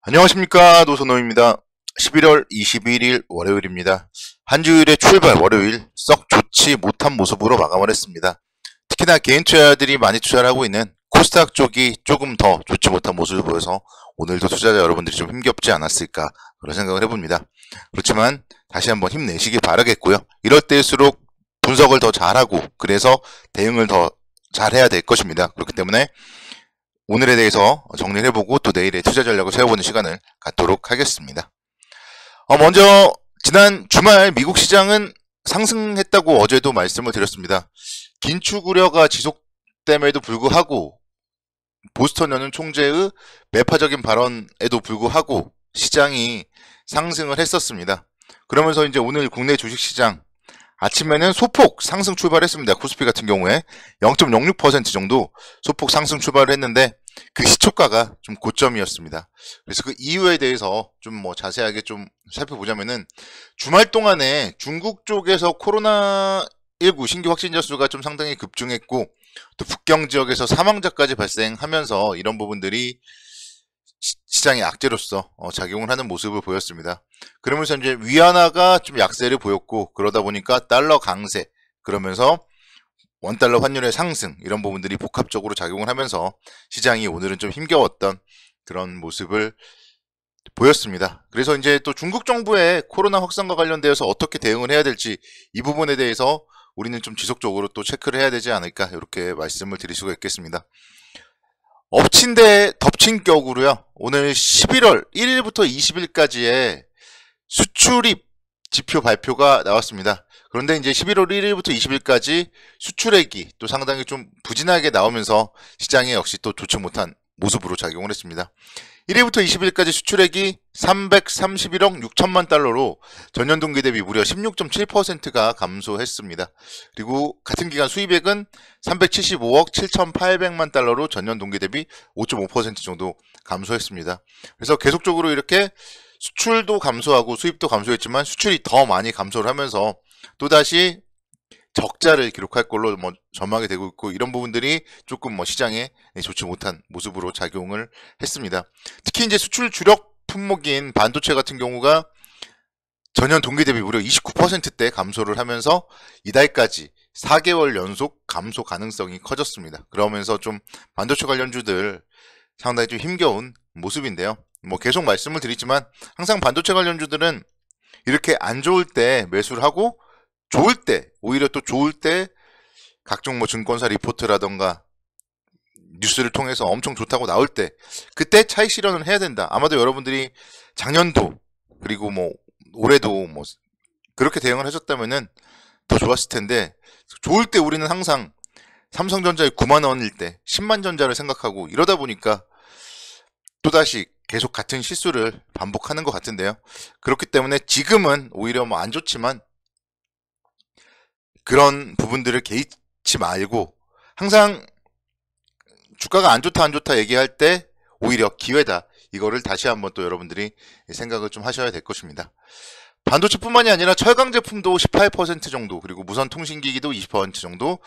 안녕하십니까, 노선호입니다. 11월 21일 월요일입니다. 한 주일의 출발 월요일 썩 좋지 못한 모습으로 마감을 했습니다. 특히나 개인 투자자들이 많이 투자를 하고 있는 코스닥 쪽이 조금 더 좋지 못한 모습을 보여서 오늘도 투자자 여러분들이 좀 힘겹지 않았을까 그런 생각을 해봅니다. 그렇지만 다시 한번 힘내시기 바라겠고요. 이럴 때일수록 분석을 더 잘하고 그래서 대응을 더 잘해야 될 것입니다. 그렇기 때문에 오늘에 대해서 정리를 해보고 또 내일의 투자 전략을 세워보는 시간을 갖도록 하겠습니다. 먼저 지난 주말 미국 시장은 상승했다고 어제도 말씀을 드렸습니다. 긴축 우려가 지속됨에도 불구하고 보스턴 연은 총재의 매파적인 발언에도 불구하고 시장이 상승을 했었습니다. 그러면서 이제 오늘 국내 주식시장 아침에는 소폭 상승 출발했습니다. 코스피 같은 경우에 0.06% 정도 소폭 상승 출발을 했는데 그 시초가가 좀 고점이었습니다. 그래서 그 이유에 대해서 좀 자세하게 좀 살펴보자면은 주말 동안에 중국 쪽에서 코로나19 신규 확진자 수가 좀 상당히 급증했고 또 북경 지역에서 사망자까지 발생하면서 이런 부분들이 시장의 악재로서 작용을 하는 모습을 보였습니다. 그러면서 이제 위안화가 좀 약세를 보였고 그러다 보니까 달러 강세 그러면서 원달러 환율의 상승 이런 부분들이 복합적으로 작용을 하면서 시장이 오늘은 좀 힘겨웠던 그런 모습을 보였습니다. 그래서 이제 또 중국 정부의 코로나 확산과 관련되어서 어떻게 대응을 해야 될지 이 부분에 대해서 우리는 좀 지속적으로 또 체크를 해야 되지 않을까 이렇게 말씀을 드릴 수가 있겠습니다. 엎친 데 덮친 격으로요. 오늘 11월 1일부터 20일까지의 수출입 지표 발표가 나왔습니다. 그런데 이제 11월 1일부터 20일까지 수출액이 또 상당히 좀 부진하게 나오면서 시장에 역시 또 좋지 못한 모습으로 작용을 했습니다. 1일부터 20일까지 수출액이 331억 6천만 달러로 전년 동기 대비 무려 16.7%가 감소했습니다. 그리고 같은 기간 수입액은 375억 7,800만 달러로 전년 동기 대비 5.5% 정도 감소했습니다. 그래서 계속적으로 이렇게 수출도 감소하고 수입도 감소했지만 수출이 더 많이 감소를 하면서 또다시 적자를 기록할 걸로 전망이 되고 있고 이런 부분들이 조금 시장에 좋지 못한 모습으로 작용을 했습니다. 특히 이제 수출 주력 품목인 반도체 같은 경우가 전년 동기 대비 무려 29%대 감소를 하면서 이달까지 4개월 연속 감소 가능성이 커졌습니다. 그러면서 좀 반도체 관련주들 상당히 좀 힘겨운 모습인데요. 계속 말씀을 드리지만 항상 반도체 관련주들은 이렇게 안 좋을 때 매수를 하고 좋을 때 오히려 또 좋을 때 각종 증권사 리포트라던가 뉴스를 통해서 엄청 좋다고 나올 때 그때 차익 실현을 해야 된다. 아마도 여러분들이 작년도 그리고 올해도 그렇게 대응을 하셨다면은 더 좋았을 텐데 좋을 때 우리는 항상 삼성전자의 9만 원일 때 10만 전자를 생각하고 이러다 보니까 또다시 계속 같은 실수를 반복하는 것 같은데요. 그렇기 때문에 지금은 오히려 안 좋지만 그런 부분들을 개의치 말고 항상 주가가 안 좋다 얘기할 때 오히려 기회다. 이거를 다시 한번 또 여러분들이 생각을 좀 하셔야 될 것입니다. 반도체뿐만이 아니라 철강 제품도 18% 정도 그리고 무선 통신기기도 20% 정도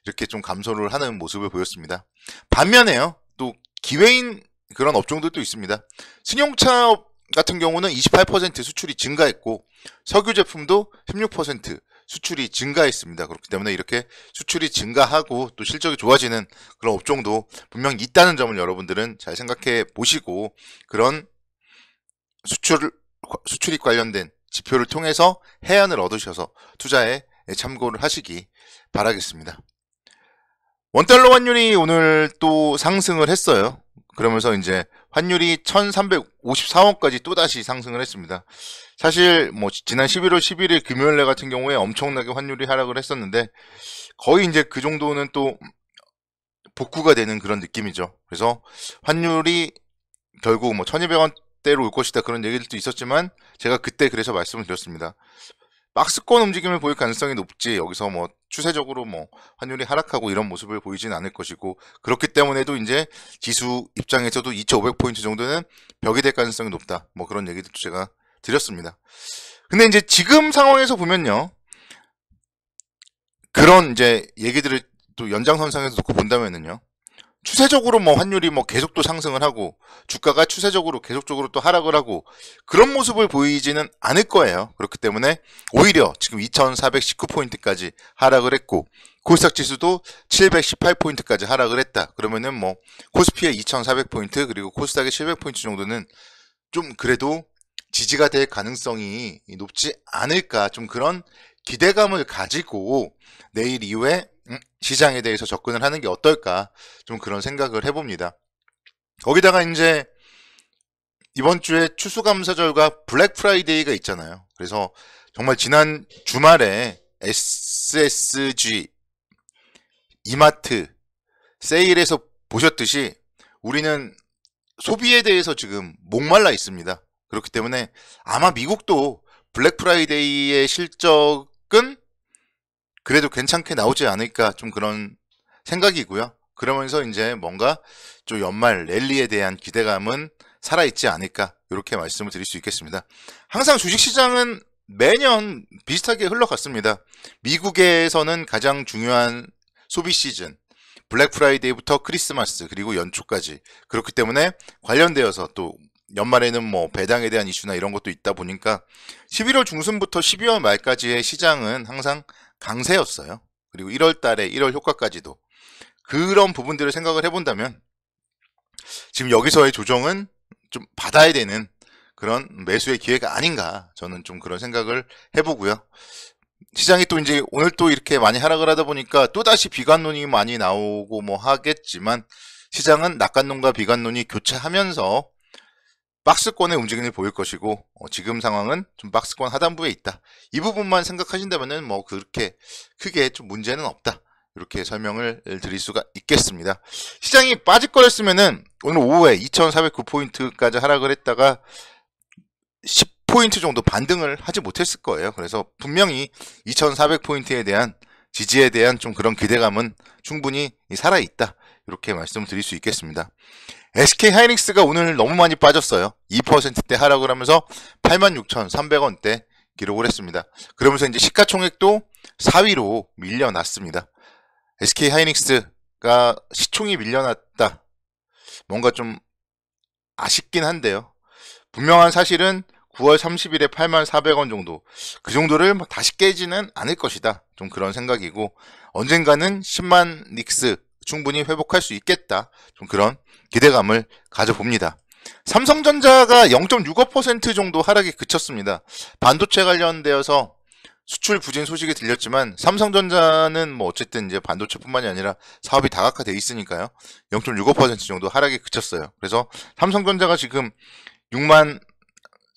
이렇게 좀 감소를 하는 모습을 보였습니다. 반면에요. 또 기회인 그런 업종들도 있습니다. 승용차 같은 경우는 28% 수출이 증가했고 석유 제품도 16% 수출이 증가했습니다. 그렇기 때문에 이렇게 수출이 증가하고 또 실적이 좋아지는 그런 업종도 분명히 있다는 점을 여러분들은 잘 생각해 보시고 그런 수출입 관련된 지표를 통해서 해안을 얻으셔서 투자에 참고를 하시기 바라겠습니다. 원달러 환율이 오늘 또 상승을 했어요. 그러면서 이제 환율이 1354원까지 또다시 상승을 했습니다. 사실 지난 11월 11일 금요일날 같은 경우에 엄청나게 환율이 하락을 했었는데 거의 이제 그 정도는 또 복구가 되는 그런 느낌이죠. 그래서 환율이 결국 1200원대로 올 것이다 그런 얘기들도 있었지만 제가 그때 그래서 말씀을 드렸습니다. 박스권 움직임을 보일 가능성이 높지 여기서 추세적으로 환율이 하락하고 이런 모습을 보이진 않을 것이고 그렇기 때문에도 이제 지수 입장에서도 2500포인트 정도는 벽이 될 가능성이 높다 그런 얘기들도 제가 드렸습니다. 근데 이제 지금 상황에서 보면요 그런 이제 얘기들을 또 연장선상에서 놓고 본다면은요 추세적으로 뭐 환율이 뭐 계속 또 상승을 하고 주가가 추세적으로 계속적으로 또 하락을 하고 그런 모습을 보이지는 않을 거예요. 그렇기 때문에 오히려 지금 2419포인트까지 하락을 했고 코스닥 지수도 718포인트까지 하락을 했다. 그러면은 뭐 코스피의 2400포인트 그리고 코스닥의 700포인트 정도는 좀 그래도 지지가 될 가능성이 높지 않을까, 좀 그런 기대감을 가지고 내일 이후에 시장에 대해서 접근을 하는 게 어떨까, 좀 그런 생각을 해봅니다. 거기다가 이제 이번 주에 추수감사절과 블랙 프라이데이가 있잖아요. 그래서 정말 지난 주말에 SSG, 이마트 세일에서 보셨듯이 우리는 소비에 대해서 지금 목말라 있습니다. 그렇기 때문에 아마 미국도 블랙 프라이데이의 실적은 그래도 괜찮게 나오지 않을까, 좀 그런 생각이고요. 그러면서 이제 뭔가 좀 연말 랠리에 대한 기대감은 살아있지 않을까, 이렇게 말씀을 드릴 수 있겠습니다. 항상 주식시장은 매년 비슷하게 흘러갔습니다. 미국에서는 가장 중요한 소비 시즌, 블랙 프라이데이부터 크리스마스 그리고 연초까지, 그렇기 때문에 관련되어서 또 연말에는 뭐 배당에 대한 이슈나 이런 것도 있다 보니까 11월 중순부터 12월 말까지의 시장은 항상 강세였어요. 그리고 1월 달에 1월 효과까지도. 그런 부분들을 생각을 해본다면 지금 여기서의 조정은 좀 받아야 되는 그런 매수의 기회가 아닌가, 저는 좀 그런 생각을 해보고요. 시장이 또 이제 오늘 또 이렇게 많이 하락을 하다 보니까 또다시 비관론이 많이 나오고 뭐 하겠지만, 시장은 낙관론과 비관론이 교차하면서 박스권의 움직임을 보일 것이고, 지금 상황은 좀 박스권 하단부에 있다. 이 부분만 생각하신다면은 뭐 그렇게 크게 좀 문제는 없다. 이렇게 설명을 드릴 수가 있겠습니다. 시장이 빠질 거였으면은 오늘 오후에 2409포인트까지 하락을 했다가 10포인트 정도 반등을 하지 못했을 거예요. 그래서 분명히 2400포인트에 대한 지지에 대한 좀 그런 기대감은 충분히 살아있다. 이렇게 말씀을 드릴 수 있겠습니다. SK하이닉스가 오늘 너무 많이 빠졌어요. 2%대 하락을 하면서 86,300원대 기록을 했습니다. 그러면서 이제 시가총액도 4위로 밀려났습니다. SK하이닉스가 시총이 밀려났다. 뭔가 좀 아쉽긴 한데요. 분명한 사실은 9월 30일에 84,400원 정도, 그 정도를 다시 깨지는 않을 것이다. 좀 그런 생각이고, 언젠가는 10만 닉스 충분히 회복할 수 있겠다. 좀 그런 기대감을 가져봅니다. 삼성전자가 0.65% 정도 하락이 그쳤습니다. 반도체 관련되어서 수출 부진 소식이 들렸지만 삼성전자는 뭐 어쨌든 이제 반도체뿐만이 아니라 사업이 다각화돼 있으니까요. 0.65% 정도 하락이 그쳤어요. 그래서 삼성전자가 지금 6만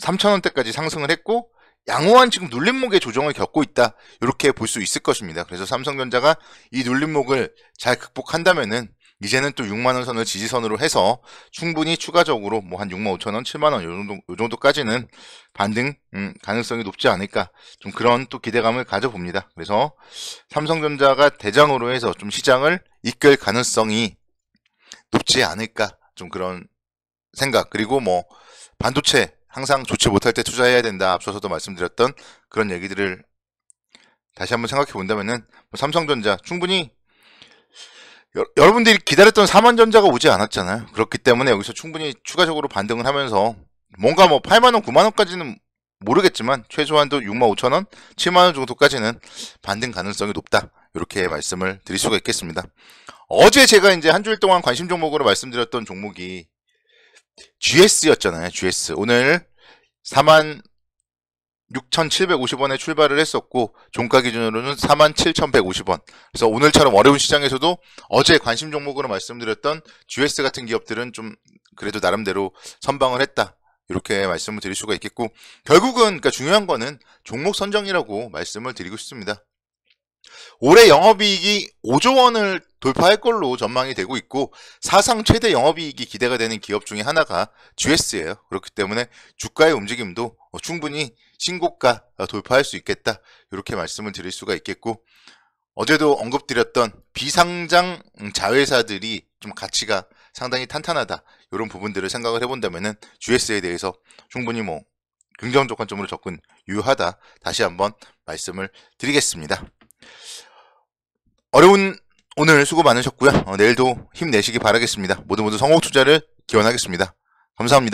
3천원대까지 상승을 했고, 양호한 지금 눌림목의 조정을 겪고 있다. 이렇게 볼 수 있을 것입니다. 그래서 삼성전자가 이 눌림목을 잘 극복한다면은 이제는 또 6만원 선을 지지선으로 해서 충분히 추가적으로 뭐 한 6만 5천원, 7만원 요 정도까지는 반등 가능성이 높지 않을까, 좀 그런 또 기대감을 가져봅니다. 그래서 삼성전자가 대장으로 해서 좀 시장을 이끌 가능성이 높지 않을까, 좀 그런 생각. 그리고 뭐 반도체 항상 좋지 못할 때 투자해야 된다, 앞서서도 말씀드렸던 그런 얘기들을 다시 한번 생각해 본다면은 삼성전자 충분히 여러분들이 기다렸던 4만전자가 오지 않았잖아요. 그렇기 때문에 여기서 충분히 추가적으로 반등을 하면서 뭔가 뭐 8만원, 9만원까지는 모르겠지만 최소한도 6만 5천원, 7만원 정도까지는 반등 가능성이 높다. 이렇게 말씀을 드릴 수가 있겠습니다. 어제 제가 이제 한 주일 동안 관심 종목으로 말씀드렸던 종목이 GS였잖아요. GS. 오늘 46,750원에 출발을 했었고, 종가 기준으로는 47,150원. 그래서 오늘처럼 어려운 시장에서도 어제 관심 종목으로 말씀드렸던 GS 같은 기업들은 좀 그래도 나름대로 선방을 했다. 이렇게 말씀을 드릴 수가 있겠고, 결국은 그러니까 중요한 거는 종목 선정이라고 말씀을 드리고 싶습니다. 올해 영업이익이 5조 원을 돌파할 걸로 전망이 되고 있고, 사상 최대 영업이익이 기대가 되는 기업 중에 하나가 GS예요. 그렇기 때문에 주가의 움직임도 충분히 신고가 돌파할 수 있겠다. 이렇게 말씀을 드릴 수가 있겠고, 어제도 언급드렸던 비상장 자회사들이 좀 가치가 상당히 탄탄하다. 이런 부분들을 생각을 해본다면은 GS에 대해서 충분히 뭐 긍정적 관점으로 접근 유효하다. 다시 한번 말씀을 드리겠습니다. 어려운 오늘 수고 많으셨고요. 내일도 힘내시기 바라겠습니다. 모두 성공 투자를 기원하겠습니다. 감사합니다.